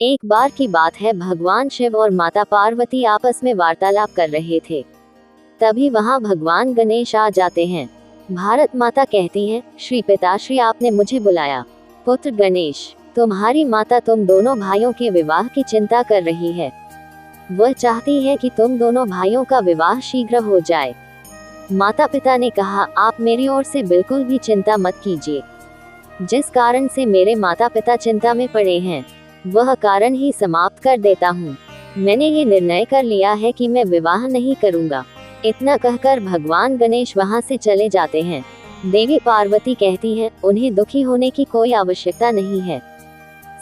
एक बार की बात है, भगवान शिव और माता पार्वती आपस में वार्तालाप कर रहे थे। तभी वहां भगवान गणेश आ जाते हैं। भारत माता कहती हैं, श्री पिताश्री आपने मुझे बुलाया। पुत्र गणेश, तुम्हारी माता तुम दोनों भाइयों के विवाह की चिंता कर रही है। वह चाहती है कि तुम दोनों भाइयों का विवाह शीघ्र हो जाए। माता पिता ने कहा, आप मेरी ओर से बिल्कुल भी चिंता मत कीजिए। जिस कारण से मेरे माता पिता चिंता में पड़े हैं, वह कारण ही समाप्त कर देता हूँ। मैंने ये निर्णय कर लिया है कि मैं विवाह नहीं करूँगा। इतना कहकर भगवान गणेश वहाँ से चले जाते हैं। देवी पार्वती कहती हैं, उन्हें दुखी होने की कोई आवश्यकता नहीं है।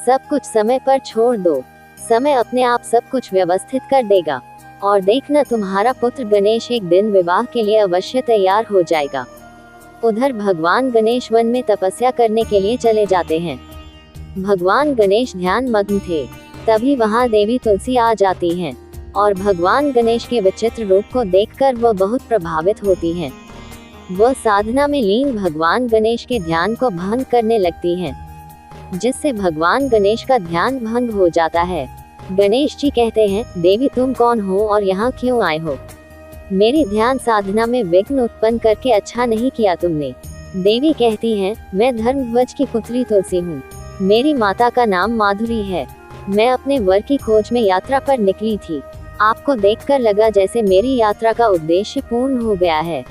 सब कुछ समय पर छोड़ दो, समय अपने आप सब कुछ व्यवस्थित कर देगा। और देखना, तुम्हारा पुत्र गणेश एक दिन विवाह के लिए अवश्य तैयार हो जाएगा। उधर भगवान गणेश वन में तपस्या करने के लिए चले जाते हैं। भगवान गणेश ध्यान मग्न थे। तभी वहां देवी तुलसी आ जाती हैं और भगवान गणेश के विचित्र रूप को देखकर वह बहुत प्रभावित होती हैं। वह साधना में लीन भगवान गणेश के ध्यान को भंग करने लगती हैं, जिससे भगवान गणेश का ध्यान भंग हो जाता है। गणेश जी कहते हैं, देवी तुम कौन हो और यहाँ क्यों आए हो? मेरी ध्यान साधना में विघ्न उत्पन्न करके अच्छा नहीं किया तुमने। देवी कहती हैं, मैं धर्मध्वज की पुत्री तुलसी हूँ। मेरी माता का नाम माधुरी है। मैं अपने वर की खोज में यात्रा पर निकली थी। आपको देखकर लगा जैसे मेरी यात्रा का उद्देश्य पूर्ण हो गया है।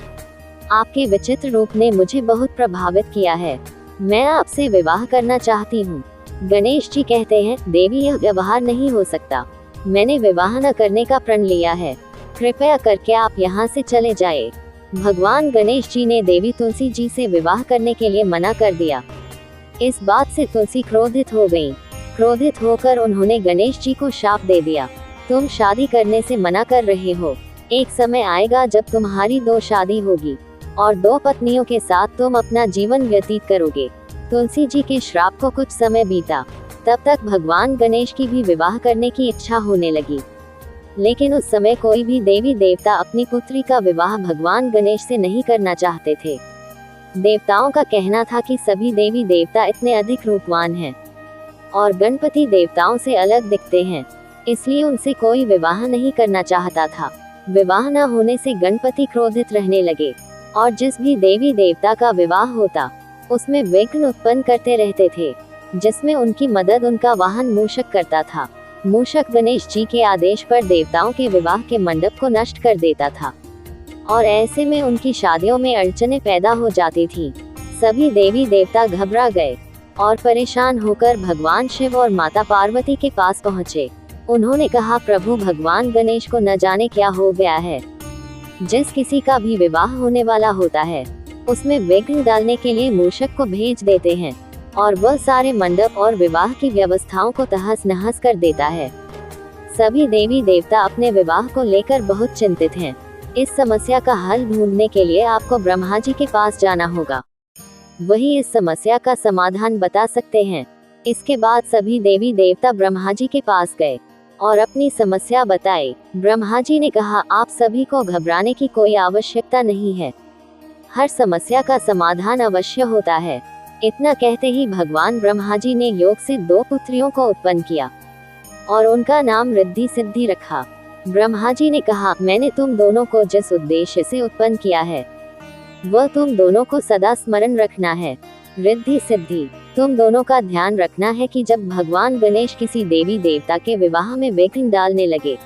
आपके विचित्र रूप ने मुझे बहुत प्रभावित किया है। मैं आपसे विवाह करना चाहती हूँ। गणेश जी कहते हैं, देवी यह व्यवहार नहीं हो सकता। मैंने विवाह न करने का प्रण लिया है। कृपया करके आप यहाँ से चले जाए। भगवान गणेश जी ने देवी तुलसी जी से विवाह करने के लिए मना कर दिया। इस बात से तुलसी क्रोधित हो गईं। क्रोधित होकर उन्होंने गणेश जी को शाप दे दिया, तुम शादी करने से मना कर रहे हो। एक समय आएगा जब तुम्हारी 2 शादी होगी और 2 पत्नियों के साथ तुम अपना जीवन व्यतीत करोगे। तुलसी जी के श्राप को कुछ समय बीता। तब तक भगवान गणेश की भी विवाह करने की इच्छा होने लगी। लेकिन उस समय कोई भी देवी देवता अपनी पुत्री का विवाह भगवान गणेश से नहीं करना चाहते थे। देवताओं का कहना था कि सभी देवी देवता इतने अधिक रूपवान हैं और गणपति देवताओं से अलग दिखते हैं, इसलिए उनसे कोई विवाह नहीं करना चाहता था। विवाह न होने से गणपति क्रोधित रहने लगे और जिस भी देवी देवता का विवाह होता उसमें विघ्न उत्पन्न करते रहते थे, जिसमें उनकी मदद उनका वाहन मूषक करता था। मूषक गणेश जी के आदेश पर देवताओं के विवाह के मंडप को नष्ट कर देता था और ऐसे में उनकी शादियों में अड़चनें पैदा हो जाती थी। सभी देवी देवता घबरा गए और परेशान होकर भगवान शिव और माता पार्वती के पास पहुँचे। उन्होंने कहा, प्रभु भगवान गणेश को न जाने क्या हो गया है। जिस किसी का भी विवाह होने वाला होता है उसमें विघ्न डालने के लिए मूषक को भेज देते हैं और वह सारे मंडप और विवाह की व्यवस्थाओं को तहस नहस कर देता है। सभी देवी देवता अपने विवाह को लेकर बहुत चिंतित हैं। इस समस्या का हल ढूंढने के लिए आपको ब्रह्मा जी के पास जाना होगा। वही इस समस्या का समाधान बता सकते हैं। इसके बाद सभी देवी देवता ब्रह्मा जी के पास गए और अपनी समस्या बताई। ब्रह्मा जी ने कहा, आप सभी को घबराने की कोई आवश्यकता नहीं है। हर समस्या का समाधान अवश्य होता है। इतना कहते ही भगवान ब्रह्मा जी ने योग से 2 पुत्रियों को उत्पन्न किया और उनका नाम रिद्धि सिद्धि रखा। ब्रह्मा जी ने कहा, मैंने तुम दोनों को जिस उद्देश्य से उत्पन्न किया है वह तुम दोनों को सदा स्मरण रखना है। रिद्धि सिद्धि, तुम दोनों का ध्यान रखना है कि जब भगवान गणेश किसी देवी देवता के विवाह में विघ्न डालने लगे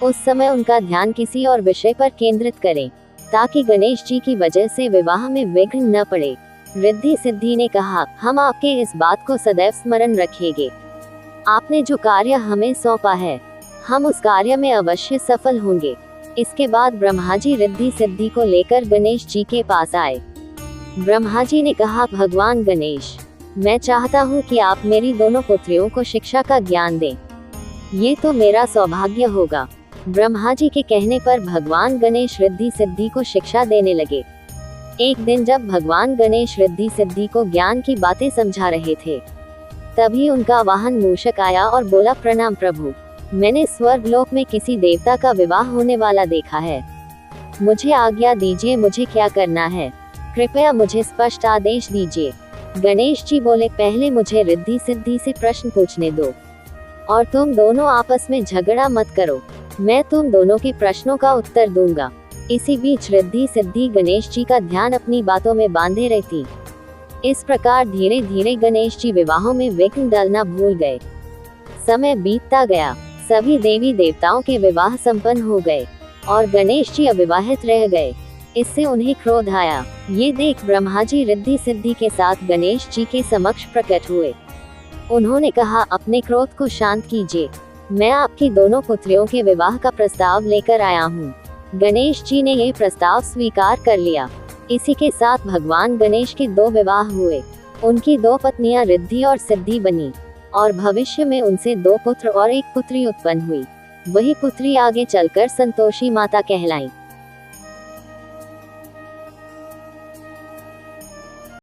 उस समय उनका ध्यान किसी और विषय पर केंद्रित करें, ताकि गणेश जी की वजह से विवाह में विघ्न न पड़े। रिद्धि सिद्धि ने कहा, हम आपके इस बात को सदैव स्मरण रखेंगे। आपने जो कार्य हमें सौंपा है हम उस कार्य में अवश्य सफल होंगे। इसके बाद ब्रह्मा जी रिद्धि सिद्धि को लेकर गणेश जी के पास आए। ब्रह्मा जी ने कहा, भगवान गणेश, मैं चाहता हूँ कि आप मेरी दोनों पुत्रियों को शिक्षा का ज्ञान दें। ये तो मेरा सौभाग्य होगा। ब्रह्मा जी के कहने पर भगवान गणेश रिद्धि सिद्धि को शिक्षा देने लगे। एक दिन जब भगवान गणेश रिद्धि सिद्धि को ज्ञान की बातें समझा रहे थे, तभी उनका वाहन मूषक आया और बोला, प्रणाम प्रभु, मैंने स्वर्ग लोक में किसी देवता का विवाह होने वाला देखा है। मुझे आज्ञा दीजिए, मुझे क्या करना है? कृपया मुझे स्पष्ट आदेश दीजिए। गणेश जी बोले, पहले मुझे रिद्धि सिद्धि से प्रश्न पूछने दो। और तुम दोनों आपस में झगड़ा मत करो, मैं तुम दोनों के प्रश्नों का उत्तर दूंगा। इसी बीच रिद्धि सिद्धि गणेश जी का ध्यान अपनी बातों में बांधे रहती। इस प्रकार धीरे धीरे गणेश जी विवाहों में विघ्न डालना भूल गए। समय बीतता गया, सभी देवी देवताओं के विवाह संपन्न हो गए और गणेश जी अविवाहित रह गए। इससे उन्हें क्रोध आया। ये देख ब्रह्मा जी रिद्धि सिद्धि के साथ गणेश जी के समक्ष प्रकट हुए। उन्होंने कहा, अपने क्रोध को शांत कीजिए, मैं आपकी दोनों पुत्रियों के विवाह का प्रस्ताव लेकर आया हूँ। गणेश जी ने यह प्रस्ताव स्वीकार कर लिया। इसी के साथ भगवान गणेश के 2 विवाह हुए। उनकी 2 पत्नियां रिद्धि और सिद्धि बनी और भविष्य में उनसे 2 पुत्र और 1 पुत्री उत्पन्न हुई। वही पुत्री आगे चलकर संतोषी माता कहलाई।